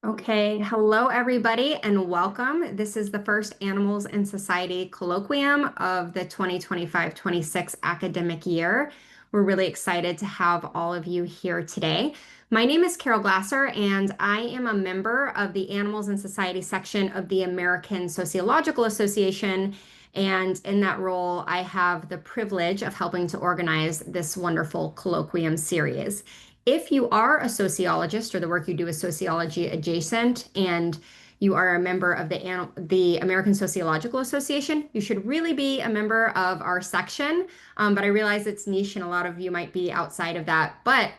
Okay, hello everybody and welcome. This is the first Animals in Society Colloquium of the 2025-26 academic year. We're really excited to have all of you here today. My name is Carol Glasser and I am a member of the Animals in Society section of the American Sociological Association. And in that role, I have the privilege of helping to organize this wonderful colloquium series. If you are a sociologist or the work you do is sociology adjacent and you are a member of the American Sociological Association, you should really be a member of our section. But I realize it's niche and a lot of you might be outside of that. But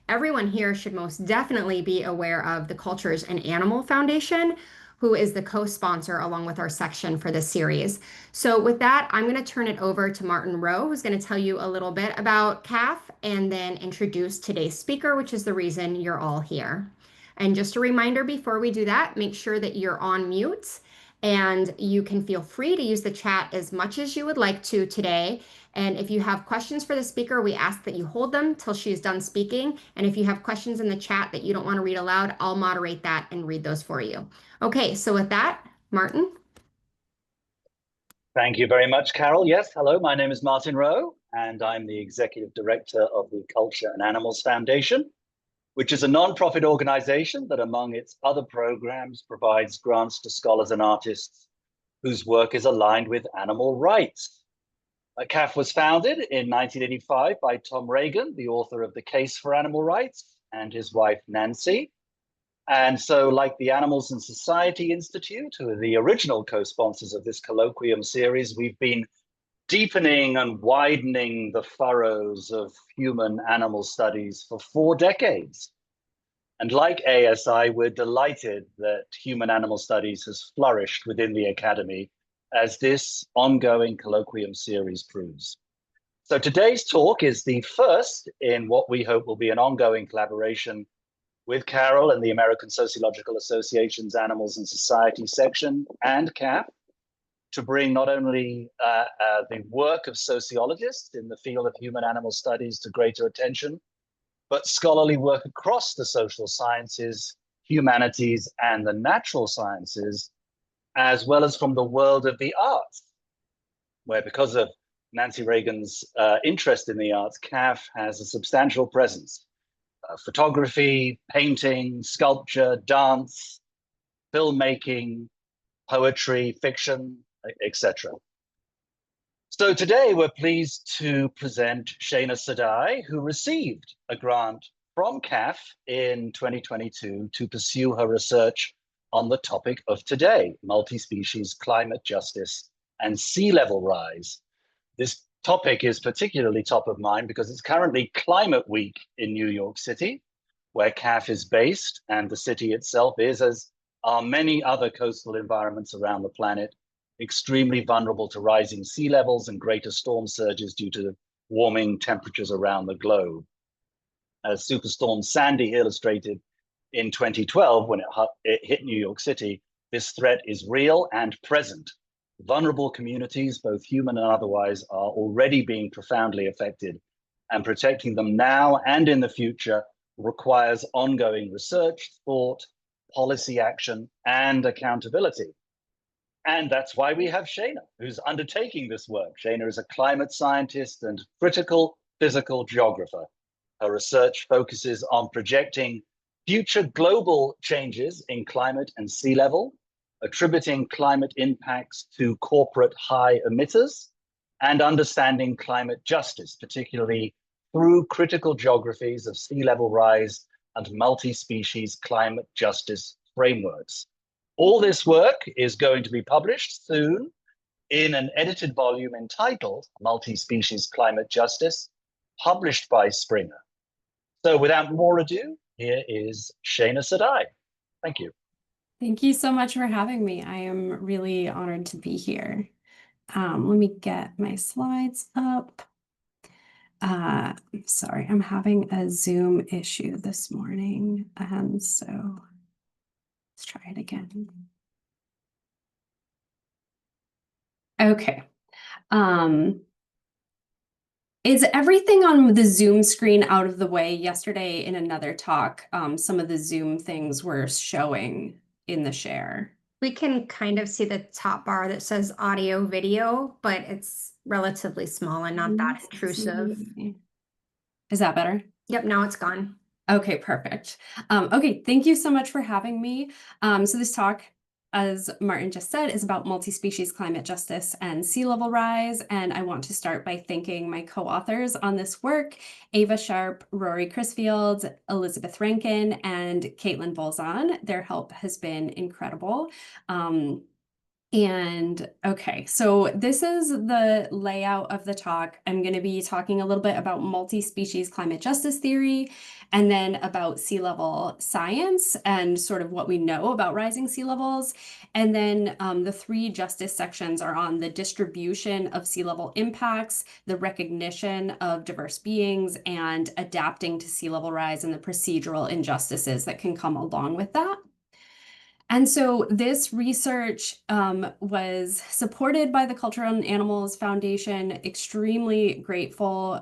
everyone here should most definitely be aware of the Cultures and Animal Foundation, who is the co-sponsor along with our section for this series. So with that, I'm going to turn it over to Martin Rowe, who's going to tell you a little bit about CAF and then introduce today's speaker, which is the reason you're all here. And just a reminder before we do that, make sure that you're on mute and you can feel free to use the chat as much as you would like to today. And if you have questions for the speaker, we ask that you hold them till she's done speaking. And if you have questions in the chat that you don't want to read aloud, I'll moderate that and read those for you. Okay, so with that, Martin. Thank you very much, Carol. Yes, hello, my name is Martin Rowe, and I'm the Executive Director of the Culture and Animals Foundation, which is a non-profit organization that, among its other programs, provides grants to scholars and artists whose work is aligned with animal rights. CAF was founded in 1985 by Tom Reagan, the author of The Case for Animal Rights, and his wife, Nancy. And so, like the Animals in Society Institute, who are the original co-sponsors of this colloquium series, we've been deepening and widening the furrows of human animal studies for 4 decades. And like ASI, we're delighted that human animal studies has flourished within the Academy, as this ongoing colloquium series proves. So today's talk is the first in what we hope will be an ongoing collaboration with Carol and the American Sociological Association's Animals and Society section and CAF to bring not only the work of sociologists in the field of human animal studies to greater attention, but scholarly work across the social sciences, humanities, and the natural sciences, as well as from the world of the arts, where because of Nancy Reagan's interest in the arts, CAF has a substantial presence. Photography, painting, sculpture, dance, filmmaking, poetry, fiction, etc. So today we're pleased to present Shaina Sadai, who received a grant from CAF in 2022 to pursue her research on the topic of today, multi-species climate justice and sea level rise. This topic is particularly top of mind because it's currently Climate Week in New York City, where CAF is based, and the city itself is, as are many other coastal environments around the planet, extremely vulnerable to rising sea levels and greater storm surges due to warming temperatures around the globe. As Superstorm Sandy illustrated in 2012, when it hit New York City, this threat is real and present. Vulnerable communities, both human and otherwise, are already being profoundly affected, and protecting them now and in the future requires ongoing research, thought, policy action, and accountability. And that's why we have Shaina, who's undertaking this work. Shaina is a climate scientist and critical physical geographer. Her research focuses on projecting future global changes in climate and sea level, attributing climate impacts to corporate high emitters, and understanding climate justice, particularly through critical geographies of sea level rise and multi-species climate justice frameworks. All this work is going to be published soon in an edited volume entitled Multi-Species Climate Justice, published by Springer. So without more ado, here is Shaina Sadai. Thank you. Thank you so much for having me. I am really honored to be here. Let me get my slides up. Sorry, I'm having a Zoom issue this morning, so let's try it again. Okay. Is everything on the Zoom screen out of the way? Yesterday in another talk, some of the Zoom things were showing in the share. We can kind of see the top bar that says audio video, but it's relatively small and not that intrusive. Is that better? Yep, now it's gone. Okay, perfect. Okay, thank you so much for having me. So this talk, as Martin just said, is about multi-species climate justice and sea level rise. And I want to start by thanking my co-authors on this work, Ava Sharp, Rory Crisfield, Elizabeth Rankin, and Caitlin Bolzon. Their help has been incredible. And okay, so this is the layout of the talk. I'm going to be talking a little bit about multi-species climate justice theory, and then about sea level science and sort of what we know about rising sea levels. And then the three justice sections are on the distribution of sea level impacts, the recognition of diverse beings, and adapting to sea level rise and the procedural injustices that can come along with that. And so this research was supported by the Culture and Animals Foundation, extremely grateful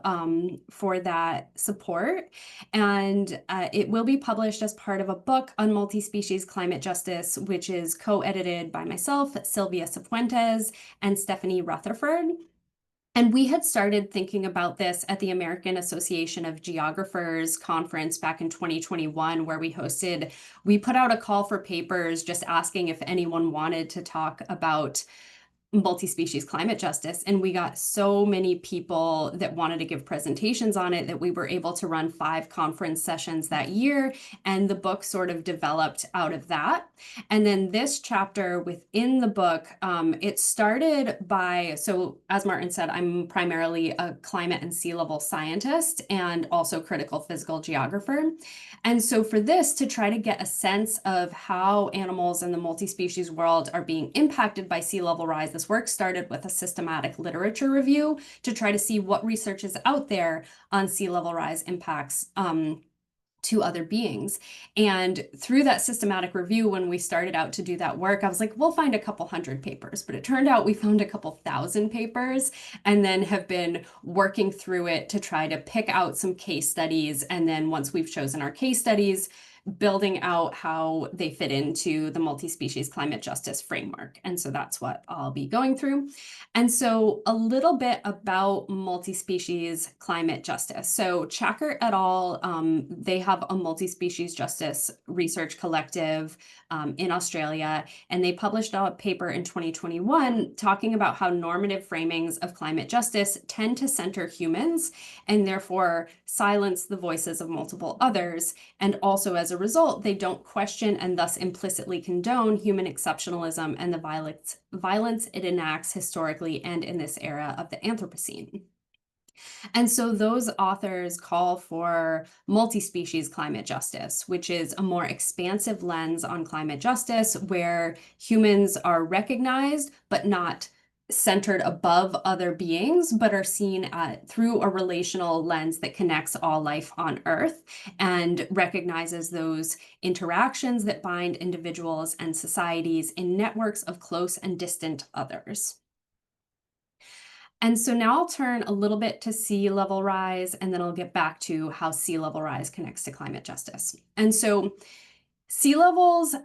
for that support. And it will be published as part of a book on multi-species climate justice, which is co-edited by myself, Sylvia Cifuentes, and Stephanie Rutherford. And we had started thinking about this at the American Association of Geographers conference back in 2021, where we put out a call for papers just asking if anyone wanted to talk about multi-species climate justice. And we got so many people that wanted to give presentations on it that we were able to run 5 conference sessions that year. And the book sort of developed out of that. And then this chapter within the book, it started by, so as Martin said, I'm primarily a climate and sea level scientist and also critical physical geographer. And so for this, to try to get a sense of how animals in the multi-species world are being impacted by sea level rise, this work started with a systematic literature review to try to see what research is out there on sea level rise impacts to other beings. And through that systematic review, when we started out to do that work, I was like, we'll find a couple hundred papers, but it turned out we found a couple thousand papers and then have been working through it to try to pick out some case studies. And then once we've chosen our case studies, building out how they fit into the multi-species climate justice framework. And so that's what I'll be going through. And so a little bit about multi-species climate justice. So Chacker et al., they have a multi-species justice research collective in Australia, and they published a paper in 2021 talking about how normative framings of climate justice tend to center humans and therefore silence the voices of multiple others. And also as a result, they don't question and thus implicitly condone human exceptionalism and the violence it enacts historically and in this era of the Anthropocene. And so those authors call for multi-species climate justice, which is a more expansive lens on climate justice where humans are recognized but not centered above other beings, but are seen through a relational lens that connects all life on Earth and recognizes those interactions that bind individuals and societies in networks of close and distant others. And so now I'll turn a little bit to sea level rise, and then I'll get back to how sea level rise connects to climate justice. And so sea levels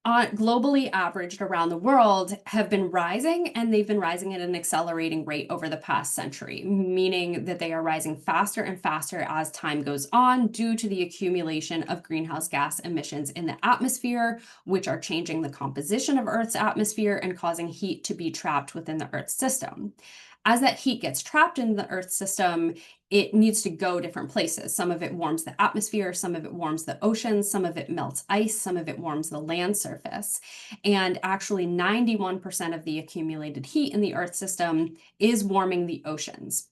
globally averaged around the world have been rising, and they've been rising at an accelerating rate over the past century, meaning that they are rising faster and faster as time goes on due to the accumulation of greenhouse gas emissions in the atmosphere, which are changing the composition of Earth's atmosphere and causing heat to be trapped within the Earth system. As that heat gets trapped in the Earth system, it needs to go different places. Some of it warms the atmosphere, some of it warms the oceans, some of it melts ice, some of it warms the land surface. And actually 91% of the accumulated heat in the Earth system is warming the oceans.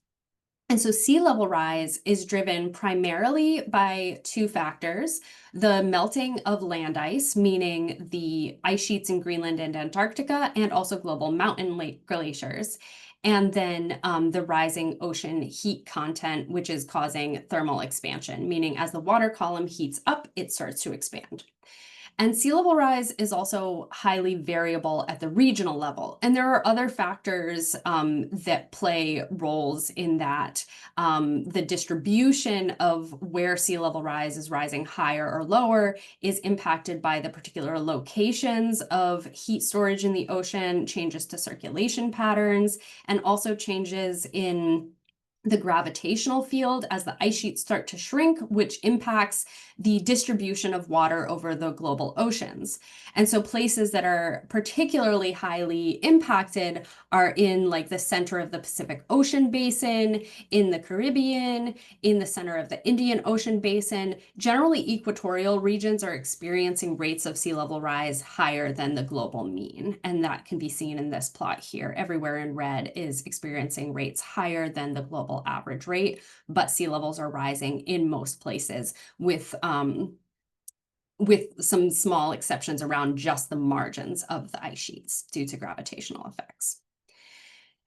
And so sea level rise is driven primarily by 2 factors: the melting of land ice, meaning the ice sheets in Greenland and Antarctica, and also global mountain lake glaciers. And then the rising ocean heat content, which is causing thermal expansion, meaning as the water column heats up, it starts to expand. And sea level rise is also highly variable at the regional level. And there are other factors that play roles in that. The distribution of where sea level rise is rising higher or lower is impacted by the particular locations of heat storage in the ocean, changes to circulation patterns, and also changes in the gravitational field as the ice sheets start to shrink, which impacts the distribution of water over the global oceans. And so places that are particularly highly impacted are in like the center of the Pacific Ocean basin, in the Caribbean, in the center of the Indian Ocean basin. Generally, equatorial regions are experiencing rates of sea level rise higher than the global mean. And that can be seen in this plot here. Everywhere in red is experiencing rates higher than the global average rate, but sea levels are rising in most places with some small exceptions around just the margins of the ice sheets due to gravitational effects.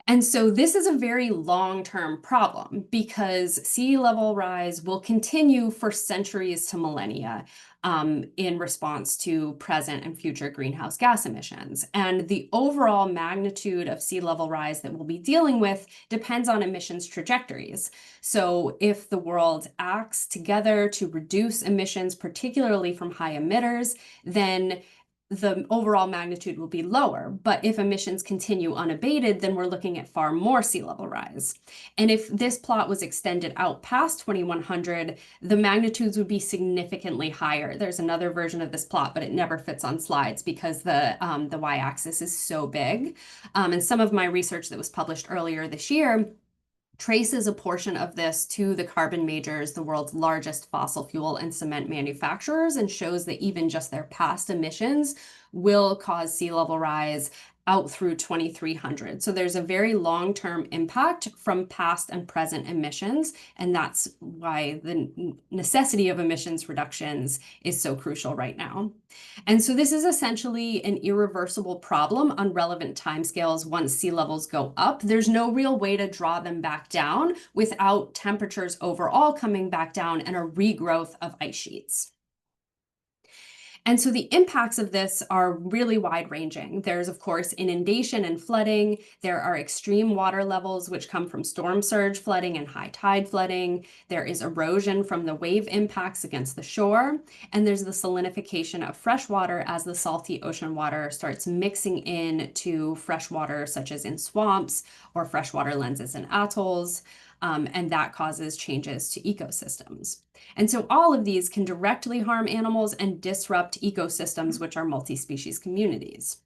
And so this is a very long-term problem because sea level rise will continue for centuries to millennia in response to present and future greenhouse gas emissions. And the overall magnitude of sea level rise that we'll be dealing with depends on emissions trajectories. So if the world acts together to reduce emissions, particularly from high emitters, then the overall magnitude will be lower. But if emissions continue unabated, then we're looking at far more sea level rise. And if this plot was extended out past 2100, the magnitudes would be significantly higher. There's another version of this plot, but it never fits on slides because the y-axis is so big. And some of my research that was published earlier this year traces a portion of this to the carbon majors, the world's largest fossil fuel and cement manufacturers, and shows that even just their past emissions will cause sea level rise out through 2300. So there's a very long-term impact from past and present emissions, and that's why the necessity of emissions reductions is so crucial right now. And so this is essentially an irreversible problem on relevant timescales once sea levels go up. There's no real way to draw them back down without temperatures overall coming back down and a regrowth of ice sheets. And so the impacts of this are really wide-ranging. There's, of course, inundation and flooding. There are extreme water levels, which come from storm surge flooding and high tide flooding. There is erosion from the wave impacts against the shore. And there's the salinification of fresh water as the salty ocean water starts mixing in to fresh water, such as in swamps or freshwater lenses and atolls. And that causes changes to ecosystems. And so all of these can directly harm animals and disrupt ecosystems, which are multi-species communities.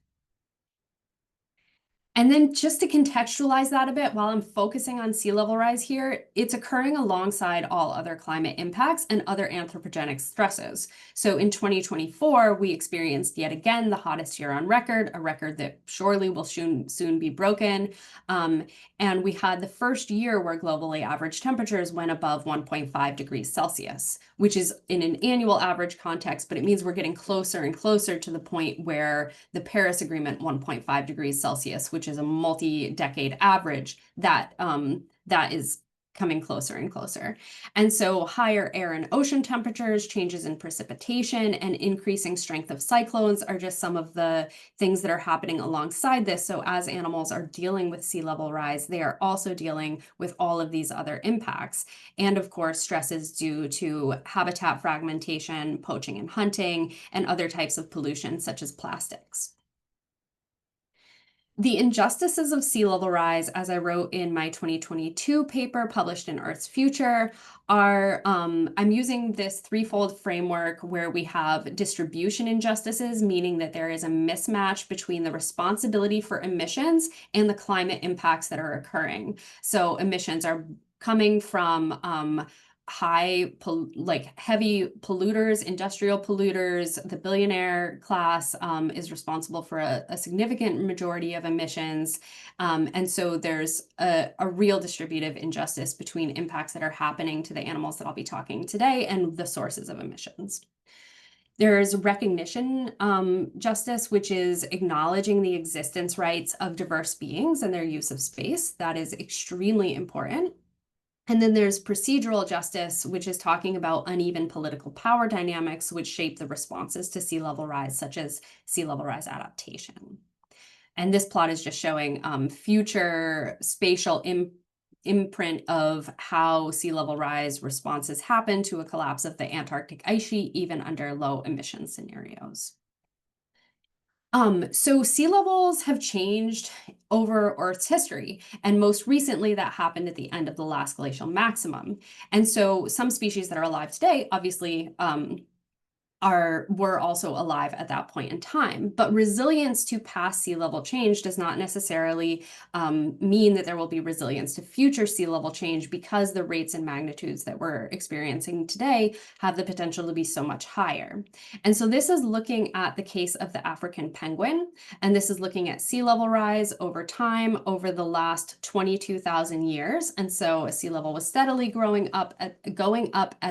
And then just to contextualize that a bit, while I'm focusing on sea level rise here, it's occurring alongside all other climate impacts and other anthropogenic stresses. So in 2024, we experienced yet again the hottest year on record, a record that surely will soon be broken. And we had the first year where globally average temperatures went above 1.5 degrees Celsius, which is in an annual average context, but it means we're getting closer and closer to the point where the Paris Agreement 1.5 degrees Celsius, which is a multi-decade average, that is coming closer and closer. And so higher air and ocean temperatures, changes in precipitation, and increasing strength of cyclones are just some of the things that are happening alongside this. So as animals are dealing with sea level rise, they are also dealing with all of these other impacts. And of course, stresses due to habitat fragmentation, poaching and hunting, and other types of pollution such as plastics. The injustices of sea level rise, as I wrote in my 2022 paper published in Earth's Future, are, I'm using this threefold framework where we have distribution injustices, meaning that there is a mismatch between the responsibility for emissions and the climate impacts that are occurring. So emissions are coming from heavy polluters, industrial polluters. The billionaire class is responsible for a significant majority of emissions. And so there's a real distributive injustice between impacts that are happening to the animals that I'll be talking today and the sources of emissions. There's recognition justice, which is acknowledging the existence rights of diverse beings and their use of space. That is extremely important. And then there's procedural justice, which is talking about uneven political power dynamics, which shape the responses to sea level rise, such as sea level rise adaptation. And this plot is just showing future spatial imprint of how sea level rise responses happen to a collapse of the Antarctic ice sheet, even under low emission scenarios. So sea levels have changed over Earth's history, and most recently that happened at the end of the last glacial maximum. And so some species that are alive today, obviously, were also alive at that point in time. But resilience to past sea level change does not necessarily mean that there will be resilience to future sea level change, because the rates and magnitudes that we're experiencing today have the potential to be so much higher. And so this is looking at the case of the African penguin, and this is looking at sea level rise over time over the last 22,000 years. And so sea level was steadily going up at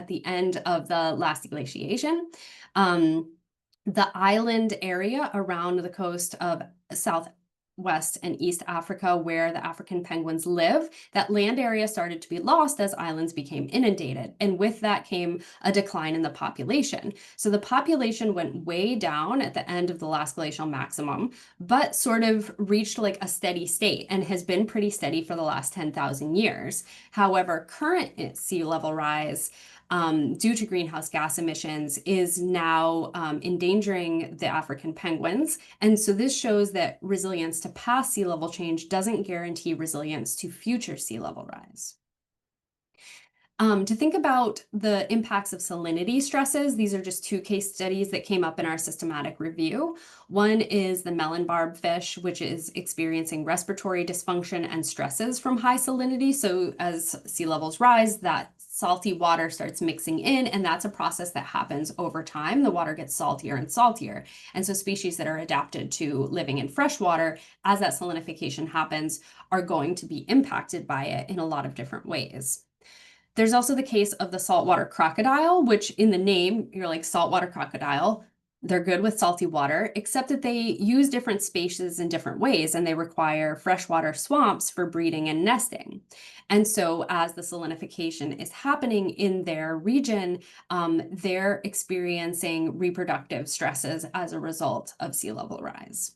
the end of the last glaciation. The island area around the coast of Southwest and East Africa, where the African penguins live, that land area started to be lost as islands became inundated. And with that came a decline in the population. So the population went way down at the end of the last glacial maximum, but sort of reached like a steady state and has been pretty steady for the last 10,000 years. However, current sea level rise due to greenhouse gas emissions is now endangering the African penguins. And so this shows that resilience to past sea level change doesn't guarantee resilience to future sea level rise. To think about the impacts of salinity stresses, these are just two case studies that came up in our systematic review. One is the melon barb fish, which is experiencing respiratory dysfunction and stresses from high salinity. So as sea levels rise, that salty water starts mixing in, and that's a process that happens over time. The water gets saltier and saltier. And so species that are adapted to living in fresh water, as that salinification happens, are going to be impacted by it in a lot of different ways. There's also the case of the saltwater crocodile, which in the name, you're like saltwater crocodile. They're good with salty water, except that they use different spaces in different ways, and they require freshwater swamps for breeding and nesting. And so as the salinification is happening in their region, they're experiencing reproductive stresses as a result of sea level rise.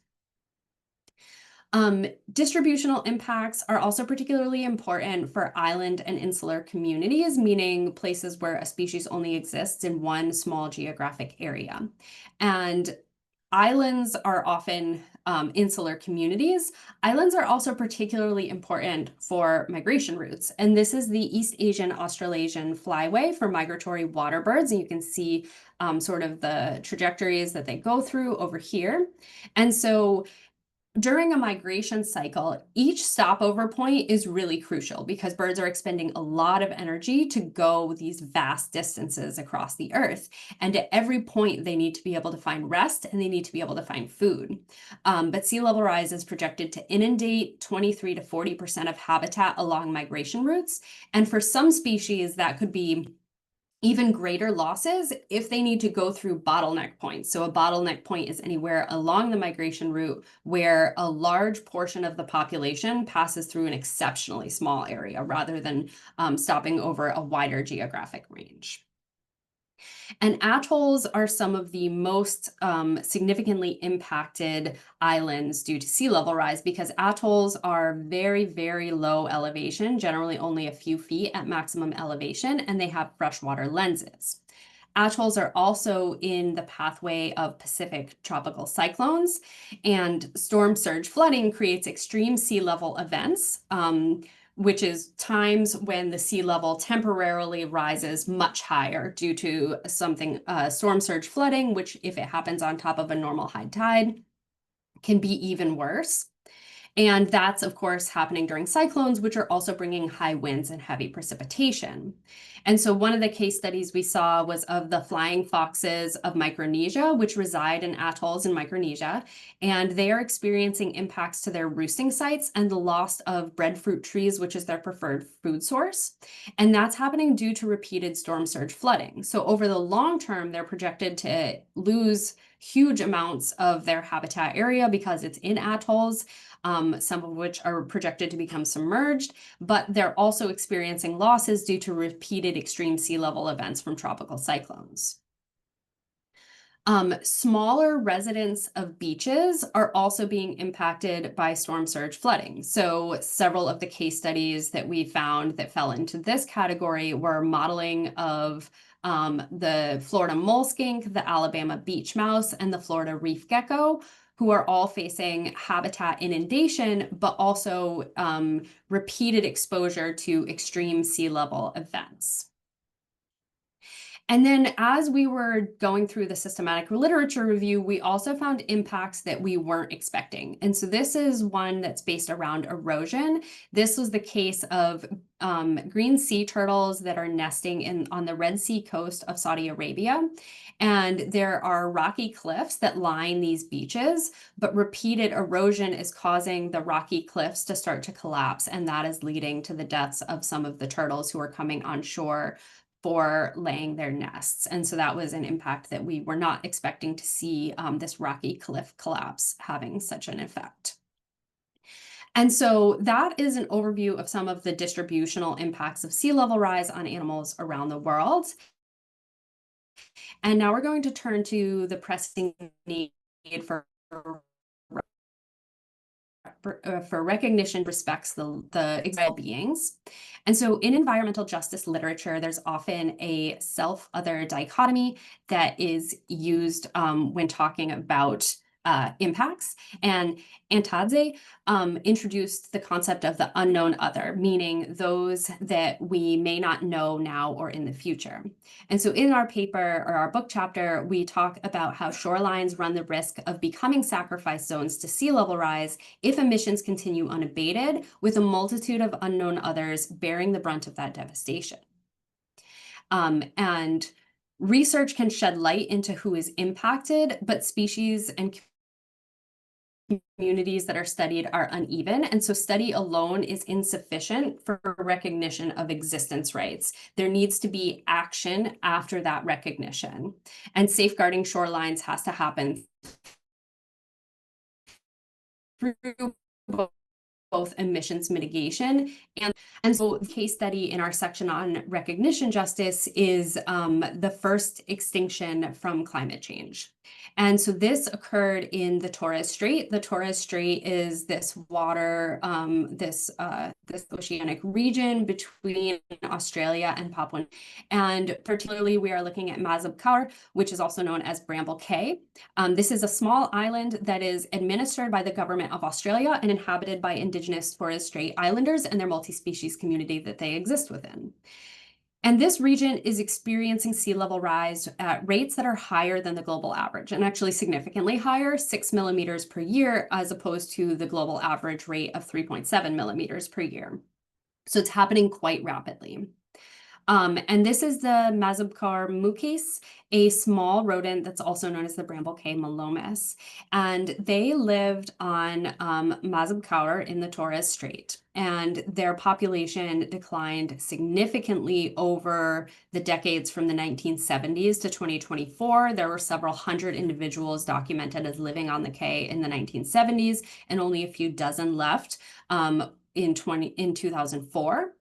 Distributional impacts are also particularly important for island and insular communities, meaning places where a species only exists in one small geographic area. And islands are often insular communities. Islands are also particularly important for migration routes. And this is the East Asian Australasian flyway for migratory water birds. And you can see sort of the trajectories that they go through over here. And so during a migration cycle, each stopover point is really crucial because birds are expending a lot of energy to go these vast distances across the earth. And at every point, they need to be able to find rest and they need to be able to find food. But sea level rise is projected to inundate 23 to 40% of habitat along migration routes. And for some species, that could be even greater losses if they need to go through bottleneck points. So a bottleneck point is anywhere along the migration route where a large portion of the population passes through an exceptionally small area rather than stopping over a wider geographic range. And atolls are some of the most significantly impacted islands due to sea level rise because atolls are very, very low elevation, generally only a few feet at maximum elevation, and they have freshwater lenses. Atolls are also in the pathway of Pacific tropical cyclones, and storm surge flooding creates extreme sea level events, which is times when the sea level temporarily rises much higher due to something, storm surge flooding, which if it happens on top of a normal high tide, can be even worse. And that's, of course, happening during cyclones, which are also bringing high winds and heavy precipitation. And so one of the case studies we saw was of the flying foxes of Micronesia, which reside in atolls in Micronesia. And they are experiencing impacts to their roosting sites and the loss of breadfruit trees, which is their preferred food source. And that's happening due to repeated storm surge flooding. So over the long term, they're projected to lose huge amounts of their habitat area because it's in atolls, some of which are projected to become submerged, but they're also experiencing losses due to repeated extreme sea level events from tropical cyclones. Smaller residents of beaches are also being impacted by storm surge flooding. So several of the case studies that we found that fell into this category were modeling of the Florida moleskink, the Alabama beach mouse, and the Florida reef gecko, who are all facing habitat inundation, but also repeated exposure to extreme sea level events. And then as we were going through the systematic literature review, we also found impacts that we weren't expecting. And so this is one that's based around erosion. This was the case of green sea turtles that are nesting on the Red Sea coast of Saudi Arabia. And there are rocky cliffs that line these beaches, but repeated erosion is causing the rocky cliffs to start to collapse. And that is leading to the deaths of some of the turtles who are coming on shore for laying their nests. And so that was an impact that we were not expecting to see, this rocky cliff collapse having such an effect. And so that is an overview of some of the distributional impacts of sea level rise on animals around the world. And now we're going to turn to the pressing need for recognition respects the well-beings. And so in environmental justice literature, there's often a self-other dichotomy that is used when talking about impacts. And Antadze introduced the concept of the unknown other, meaning those that we may not know now or in the future. And so in our paper or our book chapter, we talk about how shorelines run the risk of becoming sacrifice zones to sea level rise if emissions continue unabated, with a multitude of unknown others bearing the brunt of that devastation. And research can shed light into who is impacted, but species and communities that are studied are uneven. And so study alone is insufficient for recognition of existence rights. There needs to be action after that recognition. And safeguarding shorelines has to happen through both emissions mitigation and so the case study in our section on recognition justice is the first extinction from climate change. And so this occurred in the Torres Strait. The Torres Strait is this water, this oceanic region between Australia and Papua. And particularly we are looking at Mazab Kaur, which is also known as Bramble Cay. This is a small island that is administered by the government of Australia and inhabited by Indigenous Torres Strait Islanders and their multi-species community that they exist within. And this region is experiencing sea level rise at rates that are higher than the global average, and actually significantly higher, 6 millimeters per year, as opposed to the global average rate of 3.7 millimeters per year. So it's happening quite rapidly. And this is the Mazabkar mukis, a small rodent that's also known as the Bramble Cay malomus. And they lived on Mazabkar in the Torres Strait. And their population declined significantly over the decades from the 1970s to 2024. There were several hundred individuals documented as living on the Cay in the 1970s, and only a few dozen left in 2004.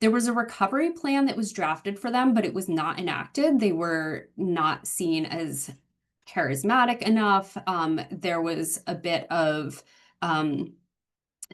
There was a recovery plan that was drafted for them, but it was not enacted. They were not seen as charismatic enough. There was a bit of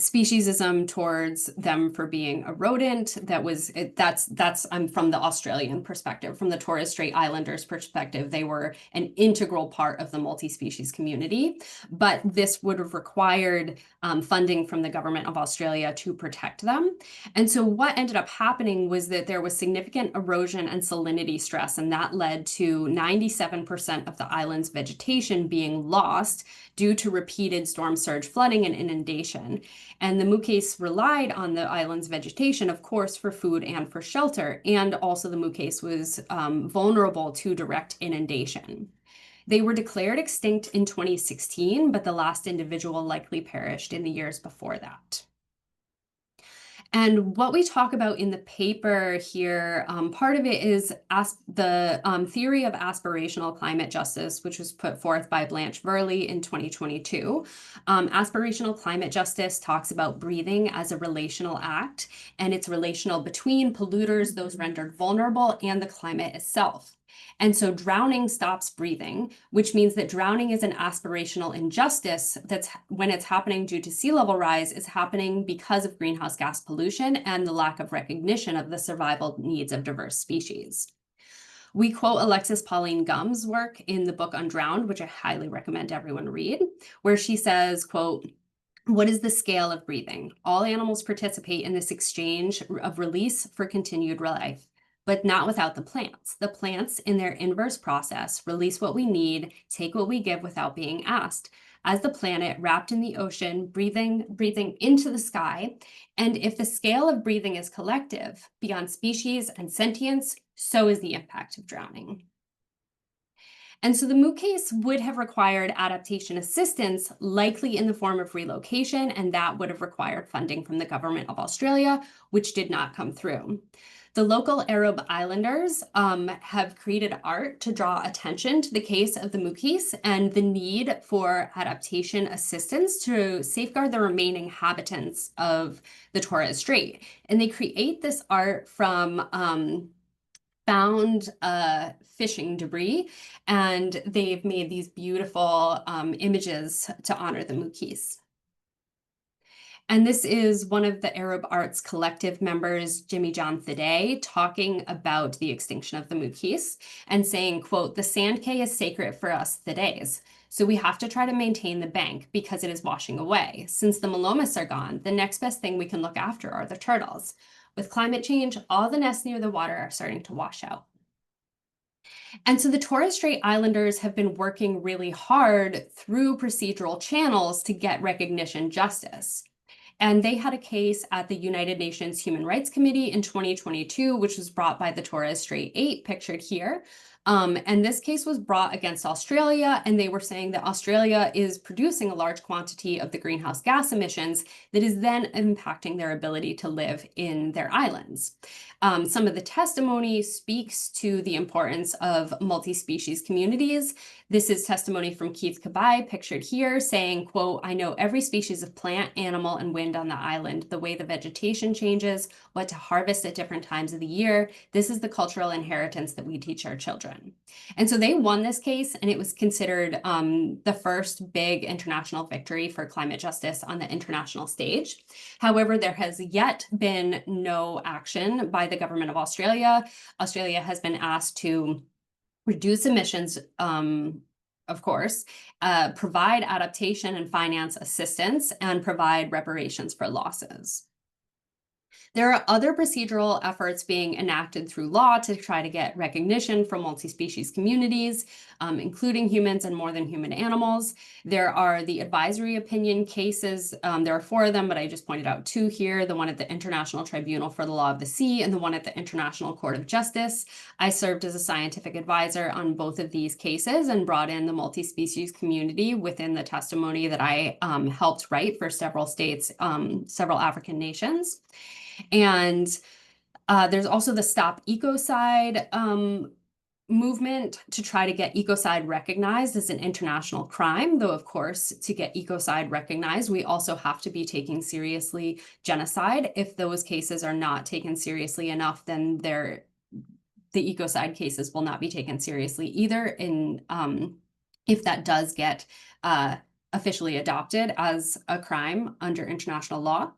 speciesism towards them for being a rodent. That's I'm from the Australian perspective. From the Torres Strait Islanders perspective, they were an integral part of the multi-species community, but this would have required funding from the government of Australia to protect them. And so what ended up happening was that there was significant erosion and salinity stress, and that led to 97% of the island's vegetation being lost due to repeated storm surge flooding and inundation. And the mukes relied on the island's vegetation, of course, for food and for shelter. And also the mukes was vulnerable to direct inundation. They were declared extinct in 2016, but the last individual likely perished in the years before that. And what we talk about in the paper here, part of it is the theory of aspirational climate justice, which was put forth by Blanche Verley in 2022. Aspirational climate justice talks about breathing as a relational act, and it's relational between polluters, those rendered vulnerable, and the climate itself. And so drowning stops breathing, which means that drowning is an aspirational injustice that's, when it's happening due to sea level rise, is happening because of greenhouse gas pollution and the lack of recognition of the survival needs of diverse species. We quote Alexis Pauline Gumb's work in the book Undrowned, which I highly recommend everyone read, where she says, quote, "What is the scale of breathing? All animals participate in this exchange of release for continued life, but not without the plants. The plants, in their inverse process, release what we need, take what we give without being asked. As the planet wrapped in the ocean, breathing into the sky. And if the scale of breathing is collective, beyond species and sentience, so is the impact of drowning." And so the MOOC case would have required adaptation assistance, likely in the form of relocation, and that would have required funding from the government of Australia, which did not come through. The local Arab islanders have created art to draw attention to the case of the Mookis and the need for adaptation assistance to safeguard the remaining inhabitants of the Torres Strait. And they create this art from found fishing debris, and they've made these beautiful images to honor the Mookis. And this is one of the Arab Arts Collective members, Jimmy John Sadai, talking about the extinction of the Mookis and saying, quote, "The sand cay is sacred for us Thadays. So we have to try to maintain the bank because it is washing away. Since the Malomas are gone, the next best thing we can look after are the turtles. With climate change, all the nests near the water are starting to wash out." And so the Torres Strait Islanders have been working really hard through procedural channels to get recognition justice. And they had a case at the United Nations Human Rights Committee in 2022, which was brought by the Torres Strait Eight, pictured here. And this case was brought against Australia, and they were saying that Australia is producing a large quantity of the greenhouse gas emissions that is then impacting their ability to live in their islands. Some of the testimony speaks to the importance of multi-species communities. This is testimony from Keith Kabai, pictured here, saying, quote, "I know every species of plant, animal, and wind on the island, the way the vegetation changes, what to harvest at different times of the year. This is the cultural inheritance that we teach our children." And so they won this case, and it was considered the first big international victory for climate justice on the international stage. However, there has yet been no action by the government of Australia. Australia has been asked to reduce emissions, of course, provide adaptation and finance assistance, and provide reparations for losses. There are other procedural efforts being enacted through law to try to get recognition from multi-species communities, including humans and more than human animals. There are the advisory opinion cases. There are 4 of them, but I just pointed out 2 here, the one at the International Tribunal for the Law of the Sea and the one at the International Court of Justice. I served as a scientific advisor on both of these cases and brought in the multi-species community within the testimony that I helped write for several states, several African nations. And there's also the Stop Ecocide movement to try to get ecocide recognized as an international crime, though, of course, to get ecocide recognized, we also have to be taking seriously genocide. If those cases are not taken seriously enough, then the ecocide cases will not be taken seriously either, in if that does get officially adopted as a crime under international law.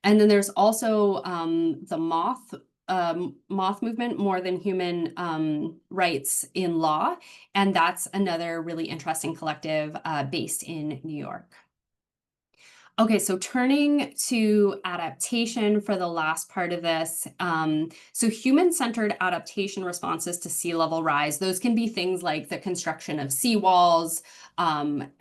And then there's also the moth movement, More Than Human Rights in Law, and that's another really interesting collective based in New York. Okay, so turning to adaptation for the last part of this. So human-centered adaptation responses to sea level rise, those can be things like the construction of seawalls, and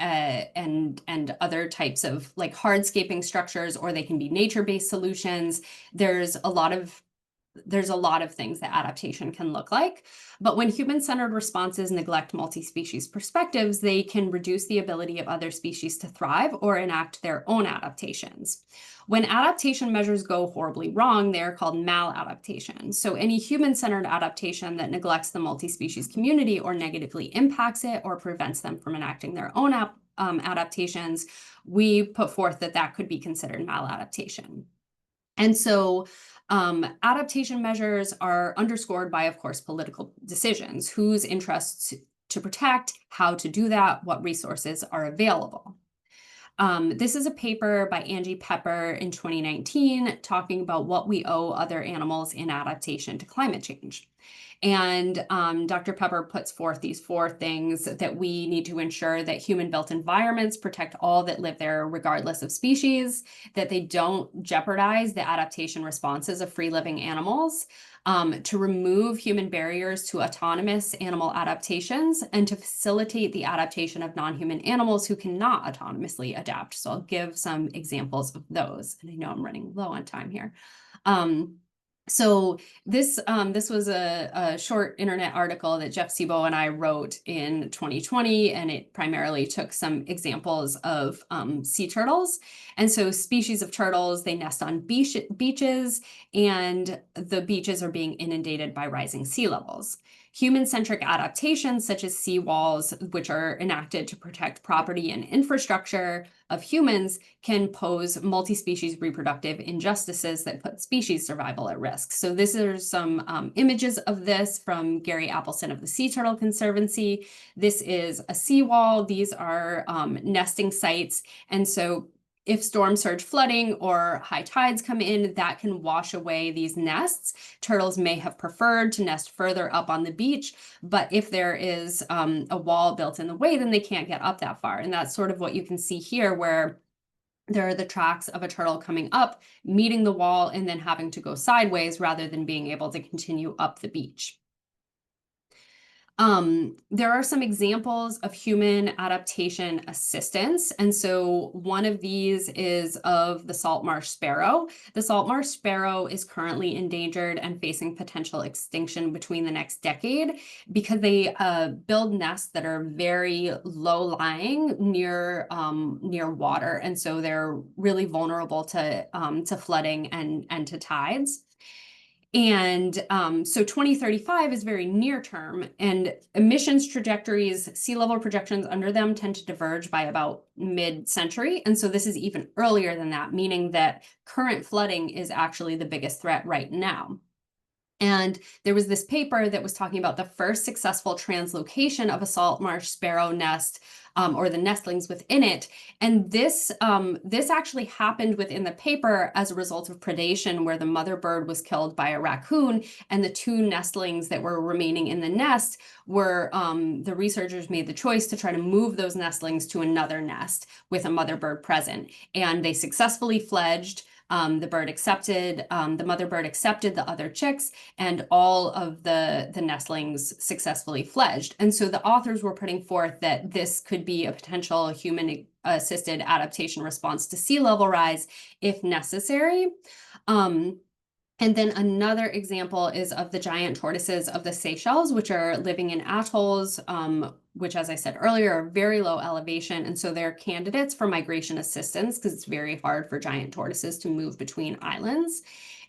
other types of like hardscaping structures, or they can be nature-based solutions. There's a lot of there's a lot of things that adaptation can look like. But when human-centered responses neglect multi-species perspectives, they can reduce the ability of other species to thrive or enact their own adaptations. When adaptation measures go horribly wrong, they're called maladaptation. So any human-centered adaptation that neglects the multi-species community or negatively impacts it or prevents them from enacting their own adaptations, we put forth that that could be considered maladaptation. And so adaptation measures are underscored by, of course, political decisions, whose interests to protect, how to do that, what resources are available. This is a paper by Angie Pepper in 2019 talking about what we owe other animals in adaptation to climate change. And Dr. Pepper puts forth these 4 things that we need to ensure: that human-built environments protect all that live there regardless of species, that they don't jeopardize the adaptation responses of free-living animals, to remove human barriers to autonomous animal adaptations, and to facilitate the adaptation of non-human animals who cannot autonomously adapt. So I'll give some examples of those. And I know I'm running low on time here. So this was a short internet article that Jeff Sebo and I wrote in 2020, and it primarily took some examples of sea turtles. And so species of turtles, they nest on beaches, and the beaches are being inundated by rising sea levels. Human-centric adaptations such as seawalls, which are enacted to protect property and infrastructure of humans, can pose multi-species reproductive injustices that put species survival at risk. So this is some images of this from Gary Appleson of the Sea Turtle Conservancy. This is a seawall. These are nesting sites. And so if storm surge flooding or high tides come in, that can wash away these nests. Turtles may have preferred to nest further up on the beach, but if there is a wall built in the way, then they can't get up that far. And that's sort of what you can see here, where there are the tracks of a turtle coming up, meeting the wall, and then having to go sideways rather than being able to continue up the beach. There are some examples of human adaptation assistance. And so one of these is of the salt marsh sparrow. The salt marsh sparrow is currently endangered and facing potential extinction between the next decade because they build nests that are very low lying near water. And so they're really vulnerable to flooding and to tides. And so 2035 is very near term, and emissions trajectories, sea level projections under them tend to diverge by about mid-century. And so this is even earlier than that, meaning that current flooding is actually the biggest threat right now. And there was this paper that was talking about the first successful translocation of a salt marsh sparrow nest, or the nestlings within it. And this actually happened within the paper as a result of predation, where the mother bird was killed by a raccoon, and the 2 nestlings that were remaining in the nest were, the researchers made the choice to try to move those nestlings to another nest with a mother bird present. And they successfully fledged. The mother bird accepted the other chicks, and all of the nestlings successfully fledged. And so the authors were putting forth that this could be a potential human-assisted adaptation response to sea level rise if necessary. And then another example is of the giant tortoises of the Seychelles, which are living in atolls, which, as I said earlier, are very low elevation. And so they're candidates for migration assistance because it's very hard for giant tortoises to move between islands.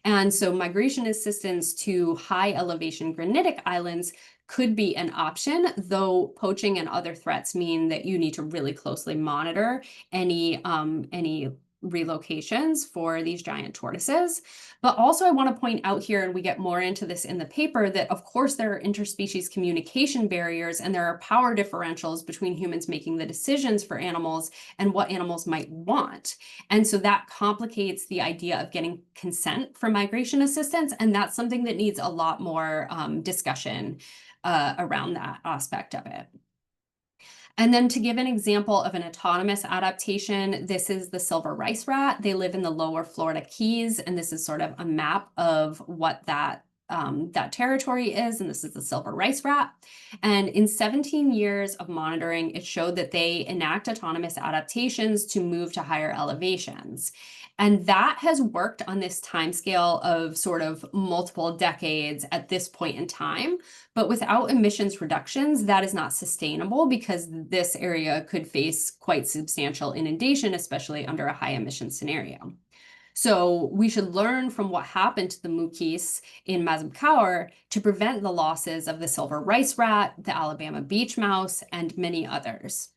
And so migration assistance to high elevation granitic islands could be an option, though poaching and other threats mean that you need to really closely monitor any relocations for these giant tortoises. But also I want to point out here, and we get more into this in the paper, that of course there are interspecies communication barriers, and there are power differentials between humans making the decisions for animals and what animals might want. And so that complicates the idea of getting consent for migration assistance, and that's something that needs a lot more discussion around that aspect of it. And then to give an example of an autonomous adaptation, this is the silver rice rat. They live in the lower Florida Keys, and this is sort of a map of what that that territory is, and this is the silver rice rat. And in 17 years of monitoring, it showed that they enact autonomous adaptations to move to higher elevations. And that has worked on this timescale of sort of multiple decades at this point in time. But without emissions reductions, that is not sustainable because this area could face quite substantial inundation, especially under a high emission scenario. So we should learn from what happened to the Mukis in Mazamcaur to prevent the losses of the silver rice rat, the Alabama beach mouse, and many others.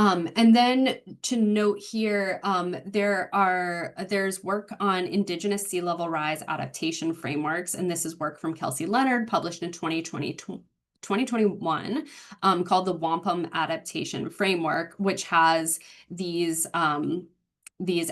And then to note here, there's work on indigenous sea level rise adaptation frameworks, and this is work from Kelsey Leonard, published in 2021, called the Wampum Adaptation Framework, which has these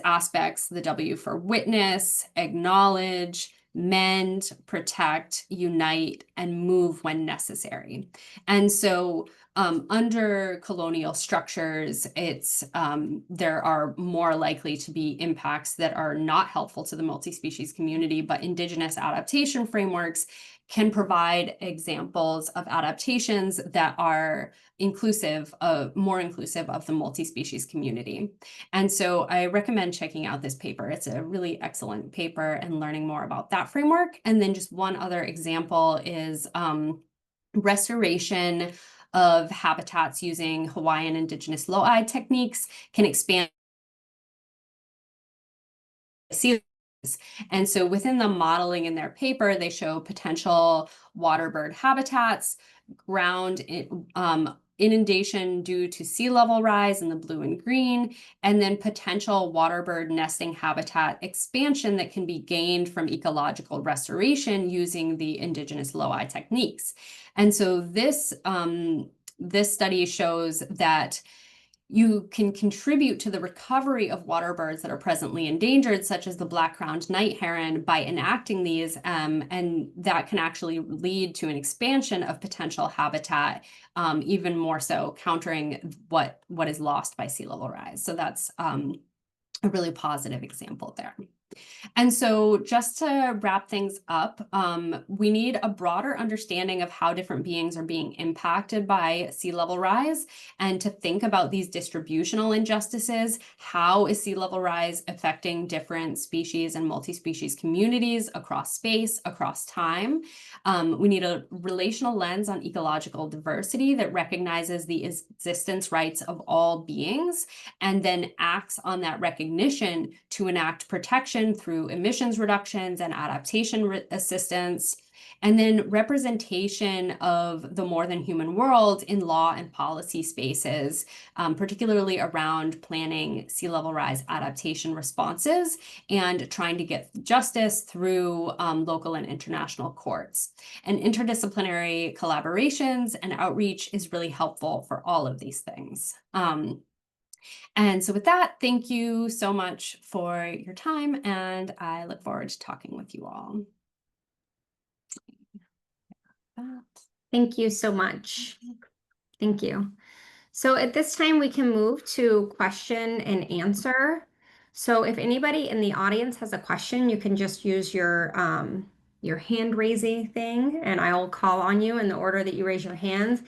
aspects, the W for witness, acknowledge, mend, protect, unite, and move when necessary. And so under colonial structures, there are more likely to be impacts that are not helpful to the multi-species community, but indigenous adaptation frameworks can provide examples of adaptations that are more inclusive of the multi-species community. And so I recommend checking out this paper. It's a really excellent paper and learning more about that framework. And then just one other example is restoration of habitats using Hawaiian indigenous lo'i techniques can expand sea. And so within the modeling in their paper, they show potential waterbird habitats, ground inundation due to sea level rise in the blue and green, and then potential waterbird nesting habitat expansion that can be gained from ecological restoration using the indigenous lo'i techniques. And so this study shows that you can contribute to the recovery of waterbirds that are presently endangered, such as the black-crowned night heron, by enacting these, and that can actually lead to an expansion of potential habitat, even more so countering what is lost by sea level rise. So that's a really positive example there. And so just to wrap things up, we need a broader understanding of how different beings are being impacted by sea level rise, and to think about these distributional injustices. How is sea level rise affecting different species and multi-species communities across space, across time? We need a relational lens on ecological diversity that recognizes the existence rights of all beings, and then acts on that recognition to enact protection through emissions reductions and adaptation assistance, and then representation of the more than human world in law and policy spaces, particularly around planning sea level rise adaptation responses and trying to get justice through local and international courts. And interdisciplinary collaborations and outreach is really helpful for all of these things. And so with that, thank you so much for your time, and I look forward to talking with you all. Thank you so much. Thank you. So at this time, we can move to question and answer. So if anybody in the audience has a question, you can just use your hand raising thing, and I'll call on you in the order that you raise your hands.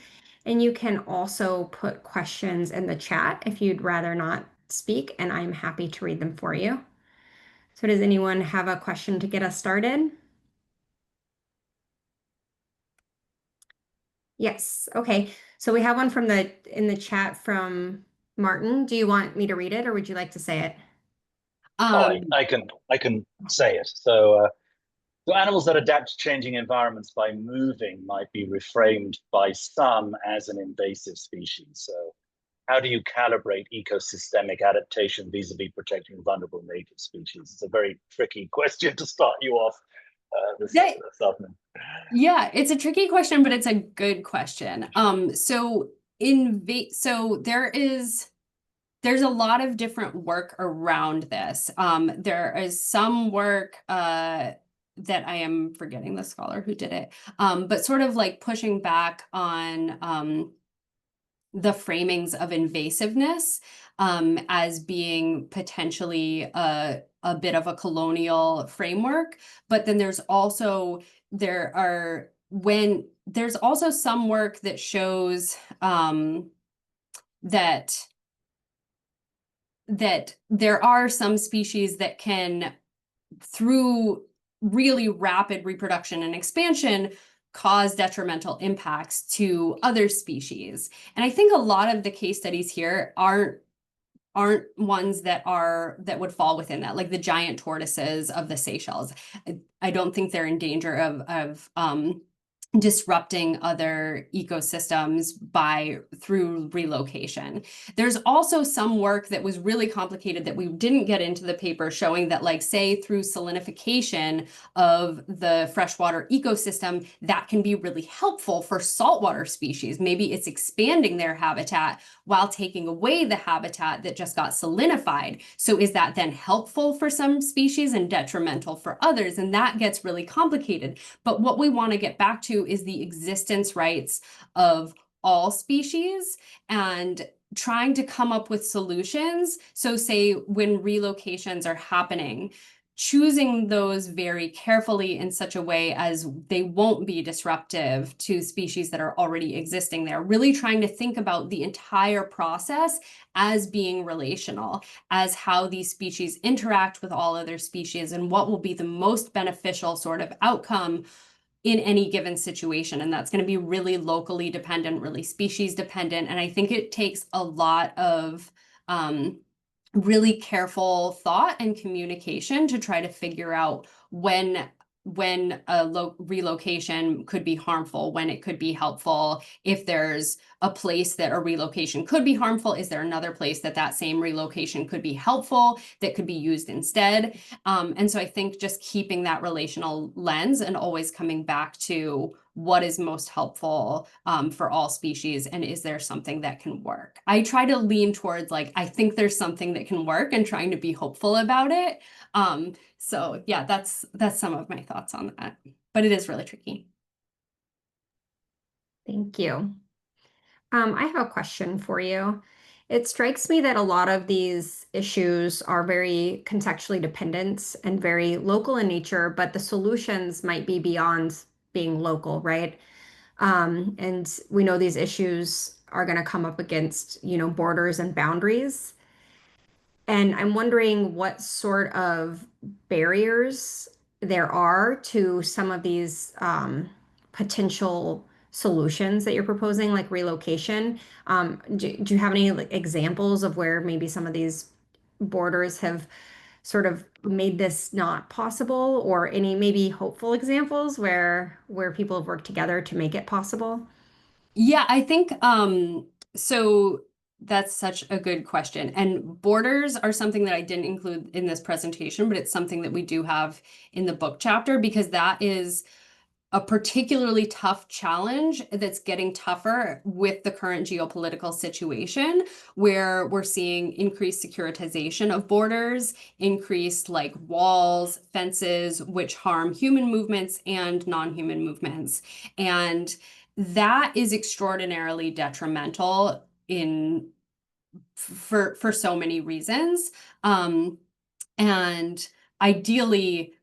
And you can also put questions in the chat if you'd rather not speak, and I'm happy to read them for you. So does anyone have a question to get us started? Yes. Okay. So we have one in the chat from Martin. Do you want me to read it, or would you like to say it? I can say it. So animals that adapt to changing environments by moving might be reframed by some as an invasive species. So how do you calibrate ecosystemic adaptation vis-a-vis protecting vulnerable native species? It's a very tricky question to start you off this afternoon. Yeah, it's a tricky question, but it's a good question. So there's a lot of different work around this. There is some work that I am forgetting the scholar who did it, but sort of like pushing back on the framings of invasiveness as being potentially a bit of a colonial framework, but then there's also some work that shows that there are some species that can, through really rapid reproduction and expansion, cause detrimental impacts to other species. And I think a lot of the case studies here aren't ones that would fall within that, like the giant tortoises of the Seychelles. I don't think they're in danger of disrupting other ecosystems through relocation. There's also some work that was really complicated that we didn't get into the paper, showing that, like, say, through salinification of the freshwater ecosystem, that can be really helpful for saltwater species. Maybe it's expanding their habitat while taking away the habitat that just got salinified. So is that then helpful for some species and detrimental for others? And that gets really complicated. But what we want to get back to is the existence rights of all species and trying to come up with solutions. So say when relocations are happening, choosing those very carefully in such a way as they won't be disruptive to species that are already existing there. Really trying to think about the entire process as being relational, as how these species interact with all other species and what will be the most beneficial sort of outcome in any given situation. And that's going to be really locally dependent, really species dependent. And I think it takes a lot of really careful thought and communication to try to figure out when a relocation could be harmful, when it could be helpful. If there's a place that a relocation could be harmful, is there another place that same relocation could be helpful, that could be used instead? And so I think just keeping that relational lens and always coming back to what is most helpful for all species, and is there something that can work? I try to lean towards, like, I think there's something that can work and trying to be hopeful about it. So yeah, that's some of my thoughts on that, but it is really tricky. Thank you. I have a question for you. It strikes me that a lot of these issues are very contextually dependent and very local in nature, but the solutions might be beyond being local, right? And we know these issues are going to come up against, borders and boundaries. And I'm wondering what sort of barriers there are to some of these potential solutions that you're proposing, like relocation. Do you have any, like, examples of where maybe some of these borders have sort of made this not possible, or any maybe hopeful examples where people have worked together to make it possible? Yeah, I think so that's such a good question. And borders are something that I didn't include in this presentation, but it's something that we do have in the book chapter, because that is a particularly tough challenge that's getting tougher with the current geopolitical situation, where we're seeing increased securitization of borders, increased, like, walls, fences, which harm human movements and non-human movements. And that is extraordinarily detrimental for so many reasons. And ideally,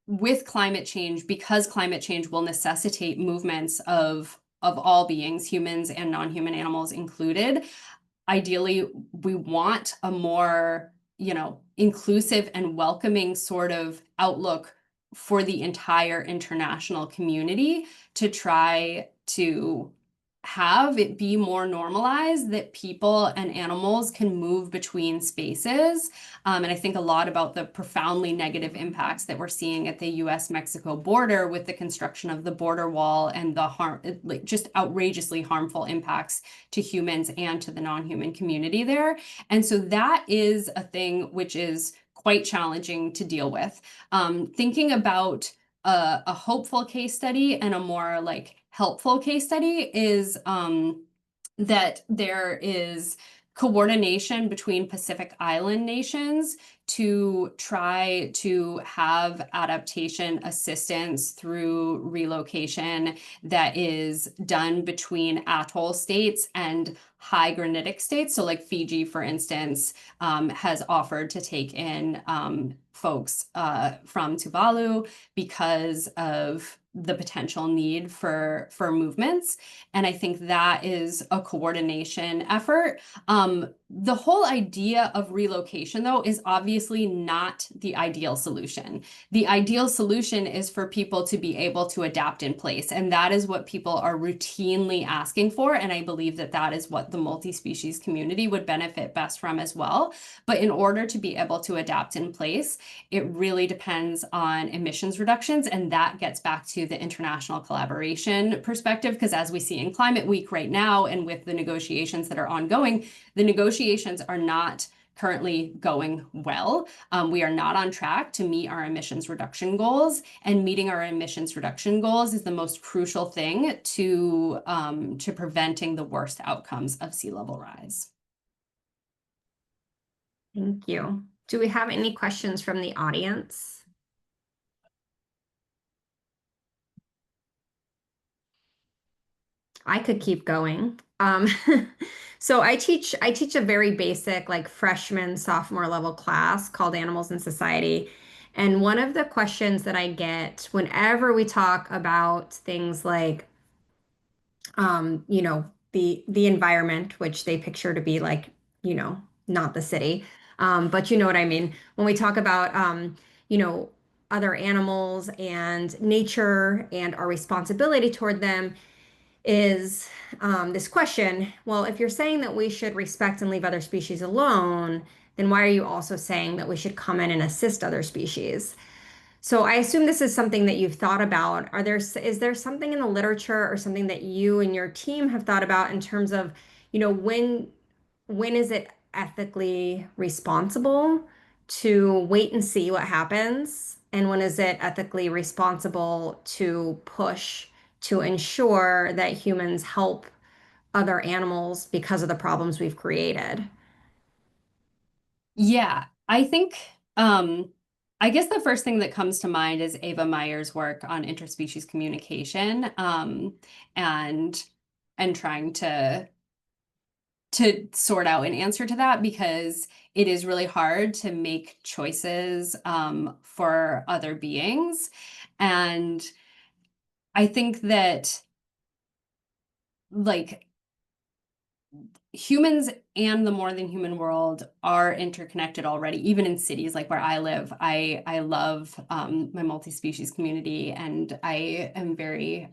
with climate change, because climate change will necessitate movements of all beings, humans and non-human animals included, ideally we want a more, inclusive and welcoming sort of outlook for the entire international community, to try to have it be more normalized that people and animals can move between spaces. And I think a lot about the profoundly negative impacts that we're seeing at the US-Mexico border with the construction of the border wall and the like, just outrageously harmful impacts to humans and to the non-human community there. And so that is a thing which is quite challenging to deal with. Thinking about a hopeful case study and a more, like, helpful case study is that there is coordination between Pacific Island nations to try to have adaptation assistance through relocation that is done between atoll states and high granitic states. So like Fiji, for instance, has offered to take in folks from Tuvalu because of the potential need for movements. And I think that is a coordination effort. The whole idea of relocation, though, is obviously not the ideal solution. The ideal solution is for people to be able to adapt in place. And that is what people are routinely asking for. And I believe that that is what the multi-species community would benefit best from as well. But in order to be able to adapt in place, it really depends on emissions reductions. And that gets back to the international collaboration perspective, because as we see in Climate Week right now, and with the negotiations that are ongoing, the negotiations are not currently going well. We are not on track to meet our emissions reduction goals, and meeting our emissions reduction goals is the most crucial thing to preventing the worst outcomes of sea level rise. Thank you. Do we have any questions from the audience? I could keep going. So I teach a very basic, like freshman, sophomore level class called Animals in Society. And one of the questions that I get whenever we talk about things like, the environment, which they picture to be like, not the city, but you know what I mean. When we talk about, you know, other animals and nature and our responsibility toward them, is this question, well, if you're saying that we should respect and leave other species alone, then why are you also saying that we should come in and assist other species? So I assume this is something that you've thought about. Is there something in the literature or something that you and your team have thought about in terms of, when is it ethically responsible to wait and see what happens? And when is it ethically responsible to push to ensure that humans help other animals because of the problems we've created? Yeah, I think I guess the first thing that comes to mind is Ava Meyer's work on interspecies communication, and trying to sort out an answer to that, because it is really hard to make choices for other beings. And I think that, like, humans and the more than human world are interconnected already, even in cities like where I live. I love my multi-species community, and I am very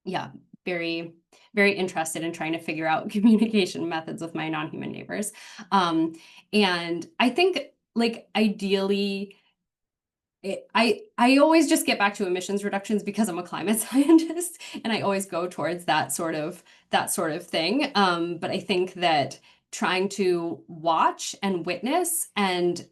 yeah, very, very interested in trying to figure out communication methods with my non-human neighbors. And I think, like, ideally, I always just get back to emissions reductions because I'm a climate scientist, and I always go towards that sort of thing. But I think that trying to watch and witness and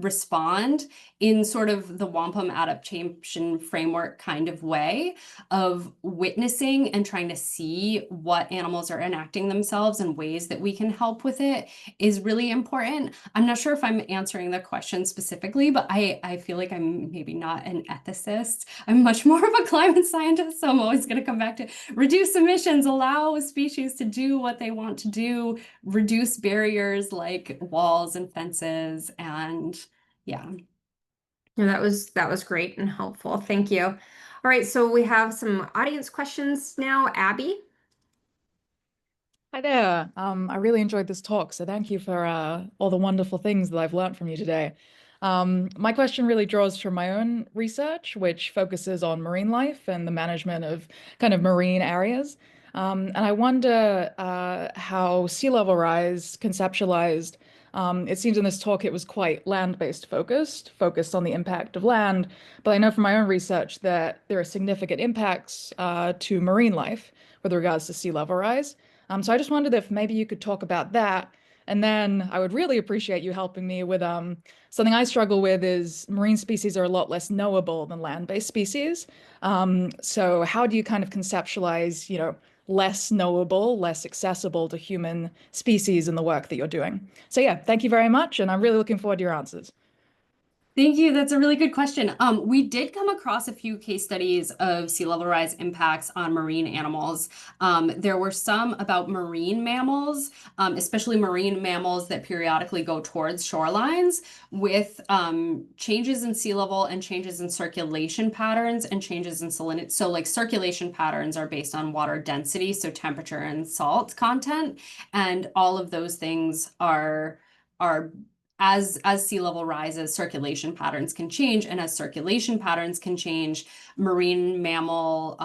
respond in sort of the wampum adaptation framework kind of way of witnessing and trying to see what animals are enacting themselves and ways that we can help with it is really important. I'm not sure if I'm answering the question specifically, but I feel like I'm maybe not an ethicist. I'm much more of a climate scientist, so I'm always going to come back to reduce emissions, allow species to do what they want to do, reduce barriers like walls and fences, and yeah. Yeah, that was great and helpful. Thank you. All right, so we have some audience questions now. Abby? Hi there. I really enjoyed this talk, so thank you for all the wonderful things that I've learned from you today. My question really draws from my own research, which focuses on marine life and the management of kind of marine areas. And I wonder how sea level rise conceptualized. It seems in this talk it was quite land-based focused on the impact of land. But I know from my own research that there are significant impacts to marine life with regards to sea level rise. So I just wondered if maybe you could talk about that. And then I would really appreciate you helping me with something I struggle with is marine species are a lot less knowable than land-based species. So how do you kind of conceptualize, less knowable, less accessible to human species in the work that you're doing. So yeah, thank you very much, and I'm really looking forward to your answers. Thank you. That's a really good question. We did come across a few case studies of sea level rise impacts on marine animals. There were some about marine mammals, especially marine mammals that periodically go towards shorelines with changes in sea level and changes in circulation patterns and changes in salinity. So like circulation patterns are based on water density, so temperature and salt content, and all of those things are as sea level rises, circulation patterns can change, and as circulation patterns can change, marine mammal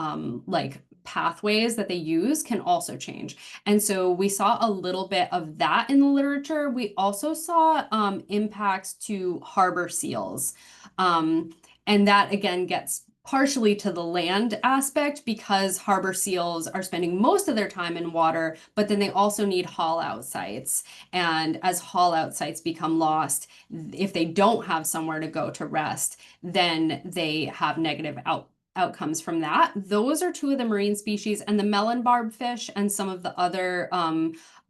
like pathways that they use can also change. And so we saw a little bit of that in the literature. We also saw impacts to harbor seals. And that again gets partially to the land aspect because harbor seals are spending most of their time in water, but then they also need haul out sites. And as haul out sites become lost, if they don't have somewhere to go to rest, then they have negative outcomes from that. Those are two of the marine species, and the melon barb fish and some of the other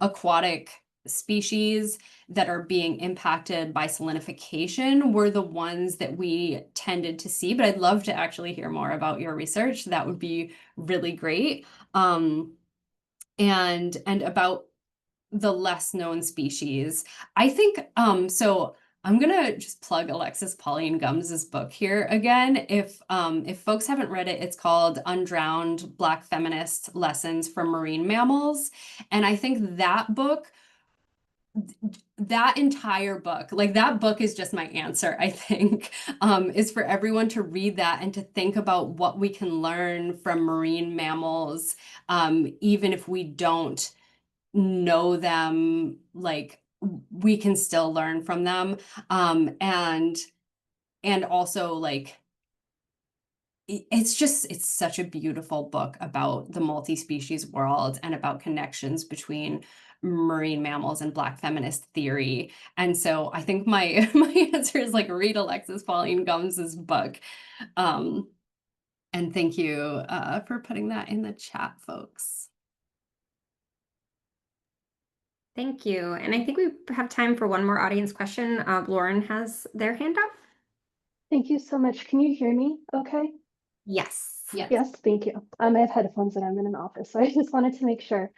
aquatic species that are being impacted by salinification were the ones that we tended to see. But I'd love to actually hear more about your research. That would be really great. And about the less known species. I think so I'm gonna just plug Alexis Pauline Gumbs's book here again. If folks haven't read it, it's called Undrowned Black Feminist Lessons from Marine Mammals. And I think that book, that entire book, like that book is just my answer, I think, is for everyone to read that and to think about what we can learn from marine mammals, even if we don't know them, like we can still learn from them. And also like it's such a beautiful book about the multi-species world and about connections between marine mammals and Black feminist theory. And so I think my my answer is like read Alexis Pauline Gumbs's book. And thank you for putting that in the chat, folks. Thank you. And I think we have time for one more audience question. Lauren has their hand up. Thank you so much. Can you hear me okay? Yes. Yes, thank you. I have headphones and I'm in an office, so I just wanted to make sure.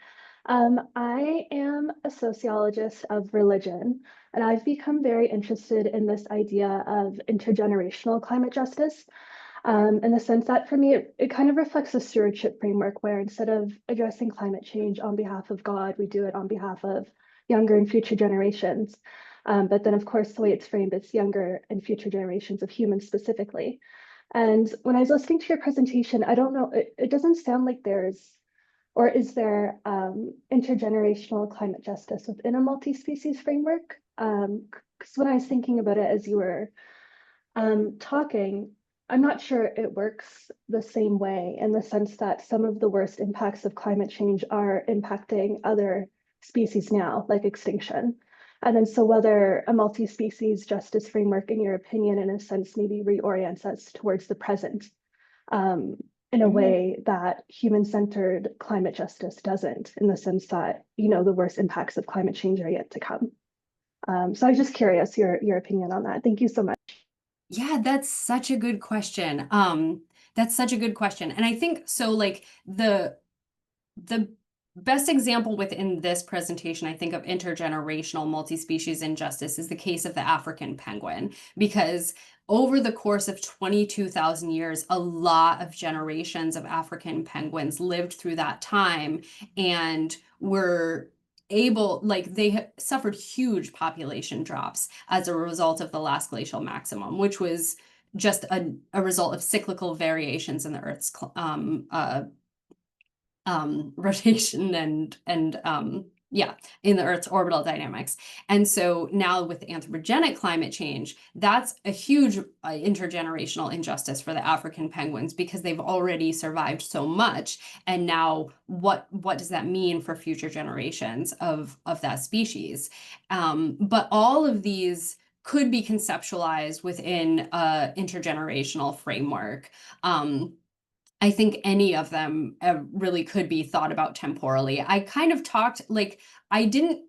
I am a sociologist of religion, and I've become very interested in this idea of intergenerational climate justice, in the sense that for me, it kind of reflects a stewardship framework where instead of addressing climate change on behalf of God, we do it on behalf of younger and future generations. But then, of course, the way it's framed, it's younger and future generations of humans specifically. And when I was listening to your presentation, I don't know, it doesn't sound like there's, or is there intergenerational climate justice within a multi-species framework? Because when I was thinking about it as you were talking, I'm not sure it works the same way in the sense that some of the worst impacts of climate change are impacting other species now, like extinction. And then so whether a multi-species justice framework, in your opinion, in a sense, maybe reorients us towards the present in a way that human-centered climate justice doesn't, in the sense that, you know, the worst impacts of climate change are yet to come. So I was just curious your opinion on that. Thank you so much. Yeah, that's such a good question. That's such a good question. And I think so like the best example within this presentation, I think, of intergenerational multi-species injustice is the case of the African penguin, because over the course of 22,000 years, a lot of generations of African penguins lived through that time and were able, like they suffered huge population drops as a result of the last glacial maximum, which was just a result of cyclical variations in the Earth's rotation and yeah, in the Earth's orbital dynamics. And so now with anthropogenic climate change, that's a huge intergenerational injustice for the African penguins because they've already survived so much. And now what does that mean for future generations of that species? But all of these could be conceptualized within an intergenerational framework. I think any of them really could be thought about temporally. I kind of talked, like, I didn't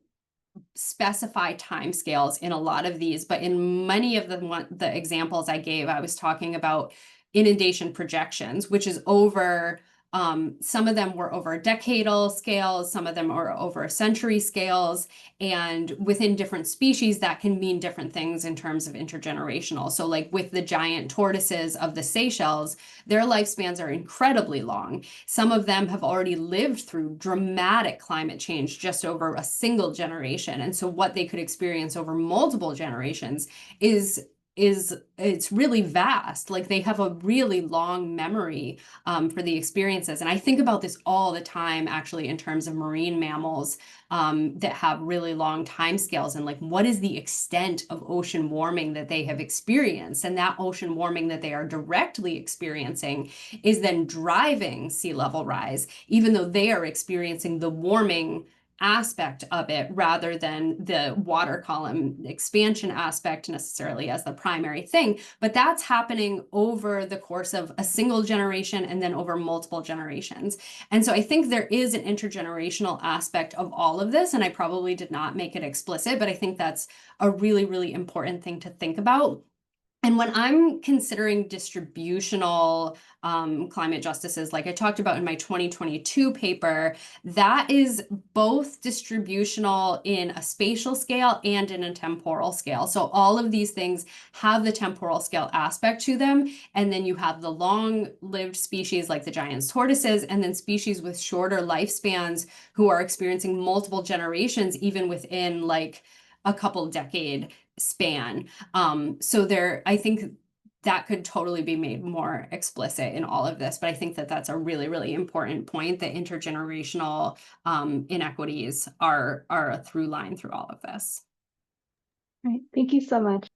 specify timescales in a lot of these, but in many of the examples I gave, I was talking about inundation projections, which is over, some of them were over decadal scales, some of them are over century scales, and within different species, that can mean different things in terms of intergenerational. So like with the giant tortoises of the Seychelles, their lifespans are incredibly long. Some of them have already lived through dramatic climate change just over a single generation. And so what they could experience over multiple generations is it's really vast. Like they have a really long memory for the experiences. And I think about this all the time, actually, in terms of marine mammals that have really long timescales, and like what is the extent of ocean warming that they have experienced, and that ocean warming that they are directly experiencing is then driving sea level rise, even though they are experiencing the warming aspect of it rather than the water column expansion aspect necessarily as the primary thing. But that's happening over the course of a single generation and then over multiple generations. And so I think there is an intergenerational aspect of all of this, and I probably did not make it explicit, but I think that's a really, really important thing to think about. And when I'm considering distributional climate justices, like I talked about in my 2022 paper, that is both distributional in a spatial scale and in a temporal scale. So all of these things have the temporal scale aspect to them. And then you have the long-lived species like the giant tortoises, and then species with shorter lifespans who are experiencing multiple generations, even within like a couple decade span. So I think that could totally be made more explicit in all of this, but I think that that's a really, really important point, that intergenerational inequities are a through line through all of this. All right, thank you so much.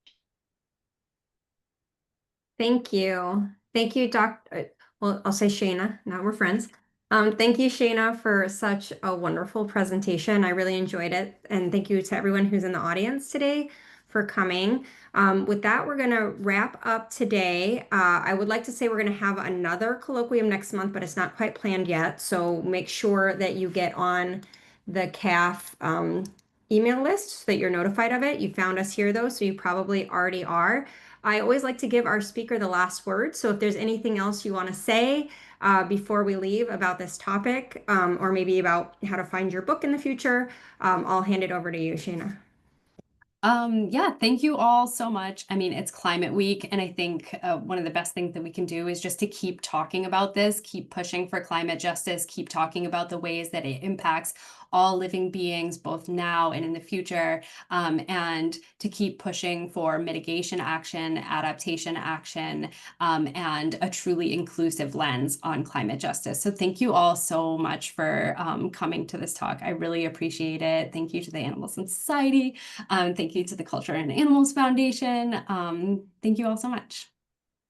Thank you. Thank you, Dr. Well, I'll say Shaina, now we're friends. Thank you, Shaina, for such a wonderful presentation. I really enjoyed it. And thank you to everyone who's in the audience today for coming. With that, we're going to wrap up today. I would like to say we're going to have another colloquium next month, but it's not quite planned yet. So make sure that you get on the CAF email list so that you're notified of it. You found us here, though, so you probably already are. I always like to give our speaker the last word. So if there's anything else you want to say before we leave about this topic, or maybe about how to find your book in the future, I'll hand it over to you, Shaina. Yeah, thank you all so much. I mean, it's Climate Week, and I think one of the best things that we can do is just to keep talking about this, keep pushing for climate justice, keep talking about the ways that it impacts all living beings, both now and in the future, and to keep pushing for mitigation action, adaptation action, and a truly inclusive lens on climate justice. So thank you all so much for coming to this talk. I really appreciate it. Thank you to the Animals in Society. Thank you to the Culture and Animals Foundation. Thank you all so much.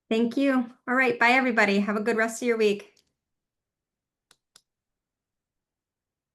Thank you. All right. Bye, everybody. Have a good rest of your week.